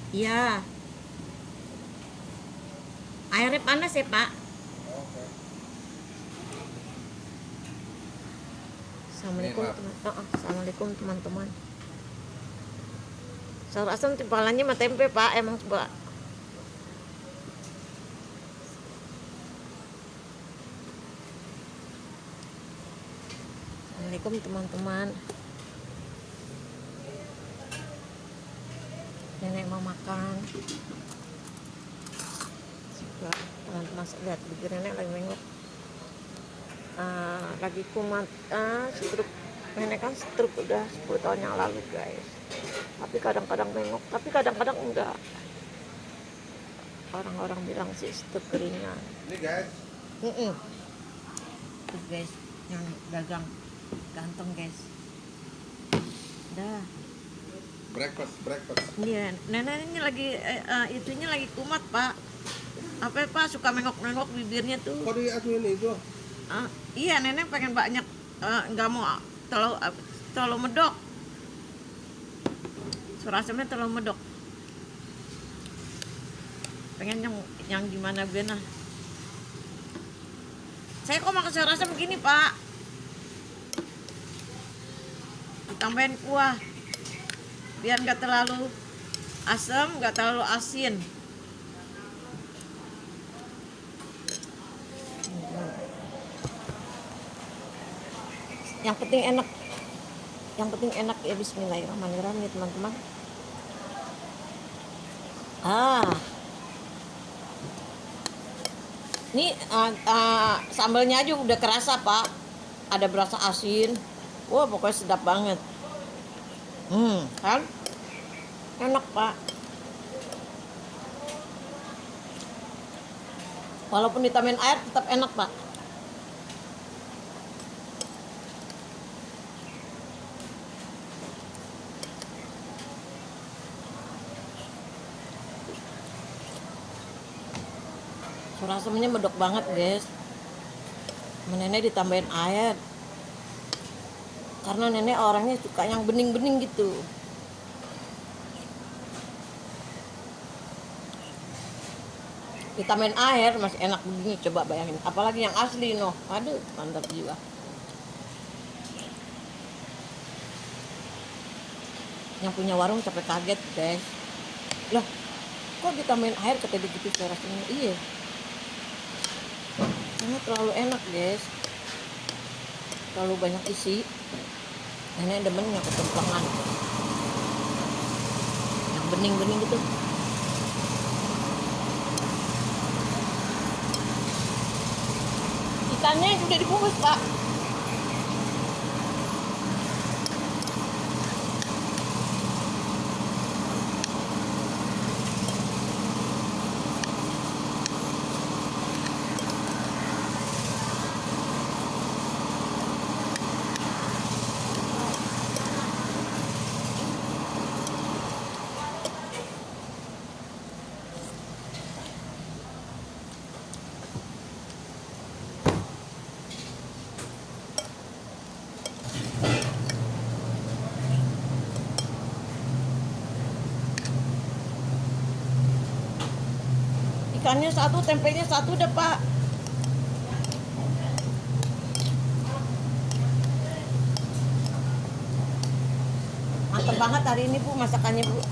Iya. Airnya panas ya, Pak. Oke. Assalamualaikum Maaf. teman. Assalamualaikum teman-teman. Sayur asam timbalannya sama tempe, Pak. Emang coba. Assalamualaikum teman-teman. Nenek mau makan. Coba teman-teman lihat bibir nenek lagi mengok. Lagi kumat. Stroke. Nenek kan stroke udah 10 tahun yang lalu, guys. Tapi kadang-kadang mengok, tapi kadang-kadang enggak. Orang-orang bilang sih stroke ringan. Ini guys. Tuh guys, yang dagang ganteng guys. Dah. Breakfast. Iya, nenek ini lagi itunya lagi kumat, Pak. Apa ya, Pak, suka mengok-mengok bibirnya tuh. Kok diacuin itu? Iya, nenek pengen banyak, nggak mau terlalu medok. Surasamnya terlalu medok. Pengen yang gimana benar. Saya kok makan sayur asam begini, Pak. Ditambahin kuah. Biar nggak terlalu asam, nggak terlalu asin. Yang penting enak. Yang penting enak ya, bismillahirrahmanirrahim ya teman-teman. Ini sambalnya aja udah kerasa, Pak. Ada berasa asin. Wah, pokoknya sedap banget. Kan? Enak, Pak. Walaupun ditambahin air tetap enak, Pak. Rasanya medok banget, guys. Nenek ditambahin air. Karena nenek orangnya suka yang bening-bening gitu. Ditambahin air masih enak begini, coba bayangin. Apalagi yang asli, noh. Aduh, mantap juga. Yang punya warung sampai kaget, guys. Lah, kok ditambahin air kata begitu rasanya? Iya. Karena terlalu enak, guys. Terlalu banyak isi. Nenek demen yang ketumpangan. Yang bening-bening gitu. Ikannya udah dibungkus, Pak. Ikannya satu, tempenya satu deh, Pak. Mantap banget hari ini, Bu, masakannya, Bu.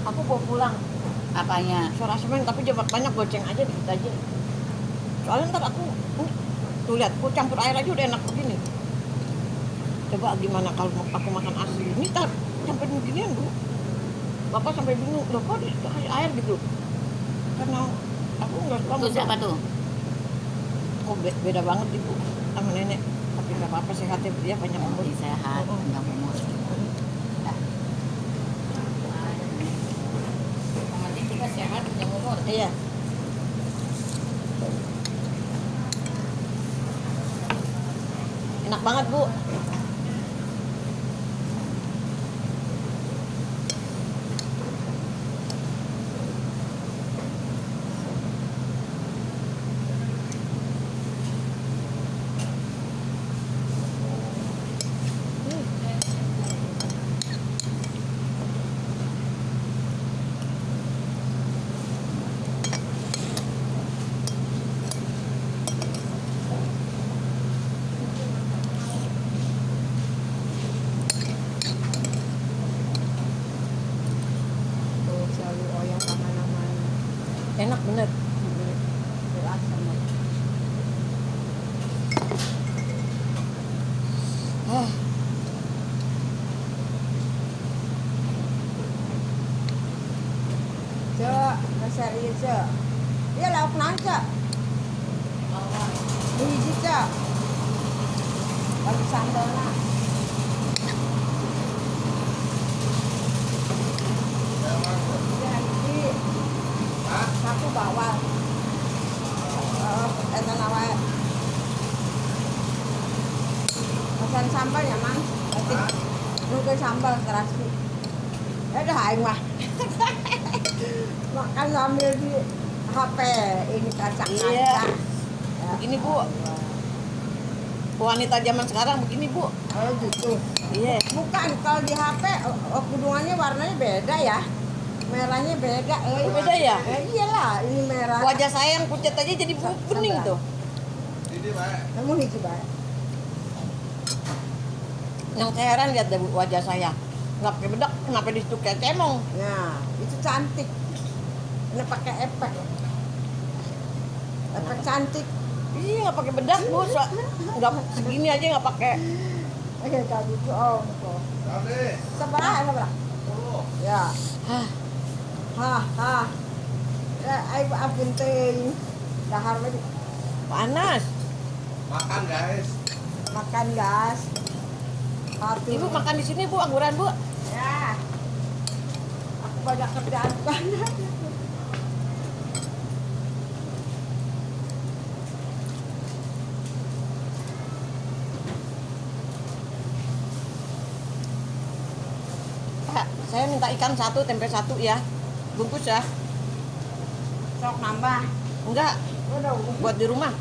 Aku bawa pulang. Apanya? Suara semen tapi jabat banyak, goceng aja dikit aja. Soalnya ntar aku tuh lihat, aku campur air aja udah enak begini. Coba Coba gimana kalau aku makan asin? Ini sampai beginian bu. Bapak sampai bingung, loh kok dikasih air gitu? Karena aku nggak suka. Tuh siapa tuh? Oh beda banget ibu sama nenek. Tapi nggak apa-apa, sehatnya dia banyak umur. Masih sehat, Mm-mm. panjang umur. Dah. Yang penting kita sehat, panjang umur. Iya. Enak banget bu. Tuh selalu oyang kemana-mana. Enak bener. Jelas sama. Ah, Cek, serius cek. Iya lauk naon cek. Hiji cek. Bagi sambelna. Iya hiji. Satu bawang. Eta nawa. Pesan sambal ya mang. Berarti nunggu sambal terasi. Dah aing mah. Makan sambil di HP ini kacang-kacang. Iya. Ya. Begini bu, wanita zaman sekarang begini bu. Oh gitu. Iya. Bukan kalau di HP kudungannya warnanya beda ya. Merahnya beda. Oh, beda ya? Iyalah, ini merah. Wajah saya yang pucat aja jadi bening tuh. Ini baik. Kamu hiji bae. Yang saya heran lihat deh bu, wajah saya nggak pakai bedak, kenapa di situ kayak cemong? Nah, itu cantik. Ini pakai efek. Efek cantik. Iya nggak pakai bedak bu, nggak segini aja nggak pakai. Oke, tadi itu oh, kok. Tadi. Seberapa? Ya. Hah, Hah. Ya, ayo ampun teuing. Dahar mah panas. Makan guys. makan gas. Satu. Ibu makan di sini bu, angguran bu. Ya. Aku banyak kerjaan banget. Pak, saya minta ikan satu, tempe satu ya, bungkus ya. Sok nambah. Enggak, Udah. buat di rumah.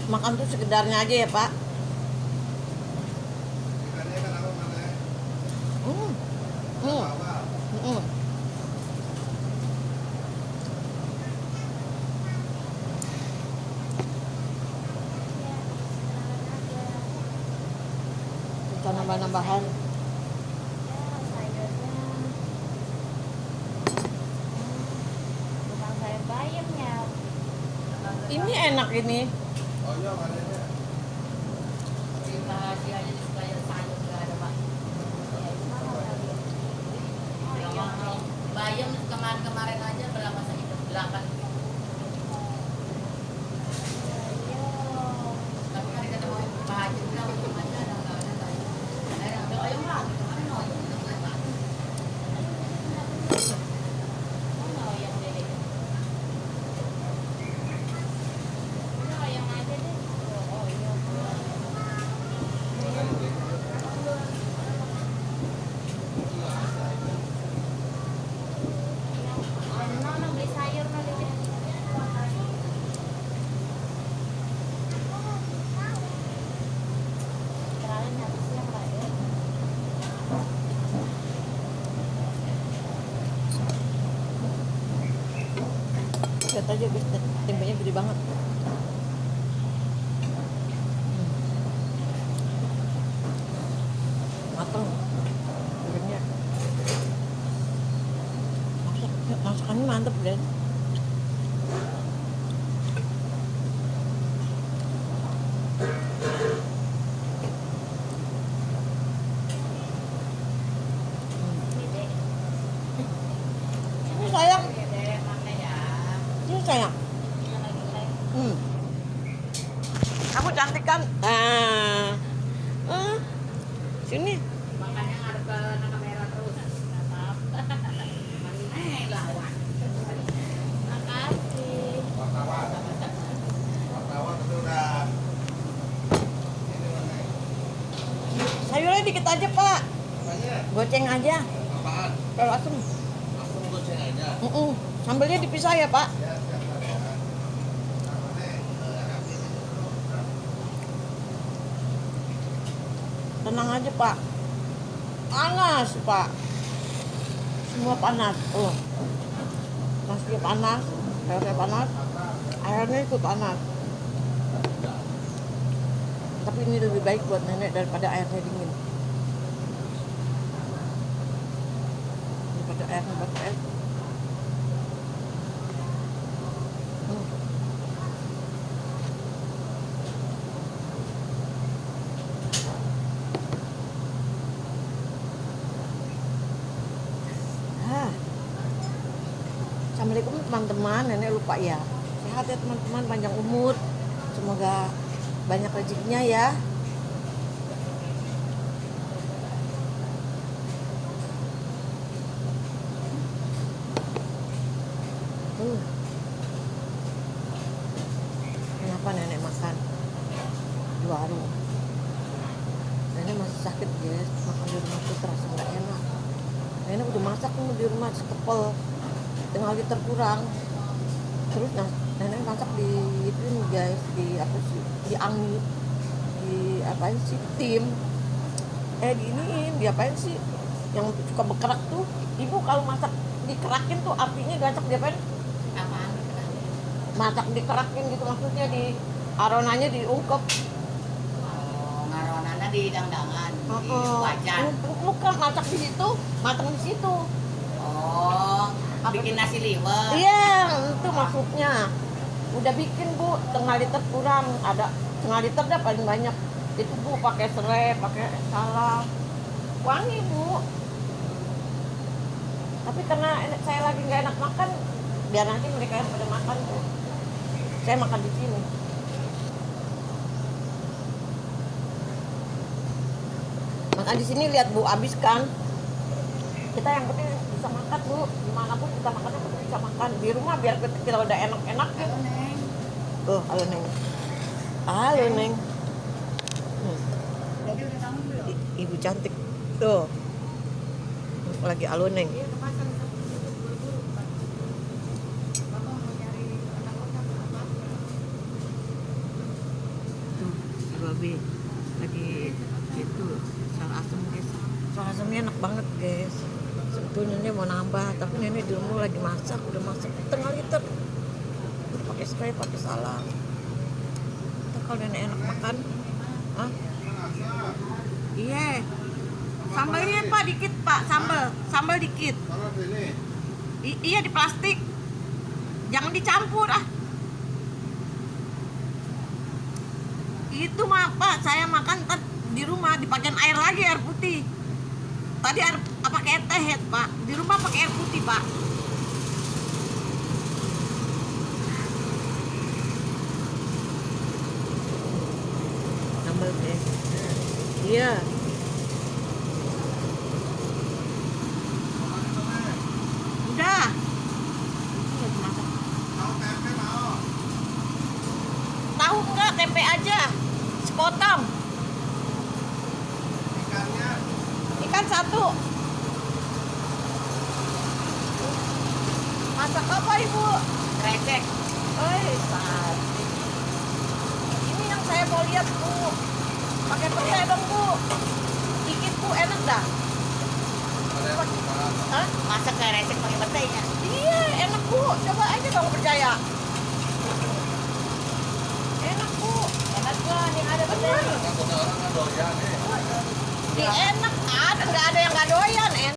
Makan tuh sekedarnya aja ya pak. Ikannya kan apa mana? Hmm. Hmm. Apa? Hmm. Kita nambah-nambahan. Bukan sayur bayamnya. Ini enak ini. Oh iya mana ini? Kita aja di supplier sayur nggak ada pak. Yang bayam kemarin aja berapa sekitar 8. Tapi kan kita mau Pak Haji bilang cuma aja nggak ada. Ada ayam lah. Kemarin ayam. Oh, yang dede. Oh, yang ada deh. Oh, iya. Mana beli sayur mana dede? Kirain habis siang lah ya. Lihat aja guys, tempenya gede banget. Mateng. Masakannya mantep deh. Dede. Ini sayang, Dede, mana ya? ini sayang. Yang lagi live. Kamu cantik kan? Sini. Makanya ngadep ke kamera terus. Mana lawan? Makasih. Wartawan. Wartawan itu udah ini mana? Sayurnya dikit aja pak. Apanya? Goceng aja. Apaan? Kalau asem. Langsung goceng aja. Sambelnya dipisah ya pak. Ya, siap ya. Tenang aja pak. Panas pak. Semua panas. Nasinya panas. Sayurnya panas. Airnya ikut panas. Tapi ini lebih baik buat nenek daripada airnya dingin. Daripada airnya batu es. Assalamualaikum teman-teman, nenek lupa ya. Sehat ya teman-teman, panjang umur. Semoga banyak rezekinya ya. Kenapa nenek makan di warung? Nenek masih sakit guys, makan di rumah tuh terasa nggak enak. Nenek udah masak tuh di rumah sekepel, tinggal liter kurang. Terus nenek masak di itu nih guys, di apa sih, di angin, di apain sih, tim, diiniin, di apain sih, yang suka berkerak tuh. Ibu kalau masak dikerakin tuh artinya gacak diapain? Apaan? Masak dikerakin gitu maksudnya, di aronanya diungkep. Oh, ngaronana di dangdangan, di wajan. Bukan masak di situ, matang di situ. Oh, bikin nasi liwet. Iya, itu maksudnya. Udah bikin bu, setengah liter kurang, ada setengah liter dah paling banyak. Itu bu pakai serai, pakai salam, wangi bu. Tapi karena saya lagi nggak enak makan, biar nanti mereka yang pada makan bu. Saya makan di sini. Makan di sini lihat bu, habis kan. Kita yang penting bisa makan bu, dimanapun kita makannya penting bisa makan. Di rumah biar kita udah enak-enak. Halo, Neng. Halo neng. Halo neng. Jadi udah bangun belum? Ibu cantik tuh. Lagi halo neng. Iya, ke pasar buru-buru. Bapak mau nyari anak kotak apa? Tuh, si babi lagi itu sar asem guys. Sar asemnya enak banget guys. Sebetulnya nenek mau nambah, tapi nenek di rumah lagi masak, udah masak setengah liter. Udah pakai spray, pakai salam. Ntar kalau nenek enak makan, hah? Iya. Sambalnya pak dikit pak, sambal dikit. Kalau sini, Iya di plastik. Jangan dicampur ah. Itu mah pak, saya makan ntar di rumah dipakein air lagi, air putih. Tadi air pakai teh ya, pak. Di rumah pakai air putih pak. Sambal deh. Iya. Udah. mau tempe mau. Tahu enggak tempe aja. Sepotong. Ikannya Ikan satu. Masak apa ibu? Krecek. Pasti. Ini yang saya mau lihat bu. Pakai petai dong bu. Dikit bu, enak dah. ada yang buka. Hah? Masak krecek pakai petainya. Iya, enak bu. Coba aja dong percaya. Enak bu. Enak gak? Nih ada petai. Takutnya orang nggak doyan nih. Enak ada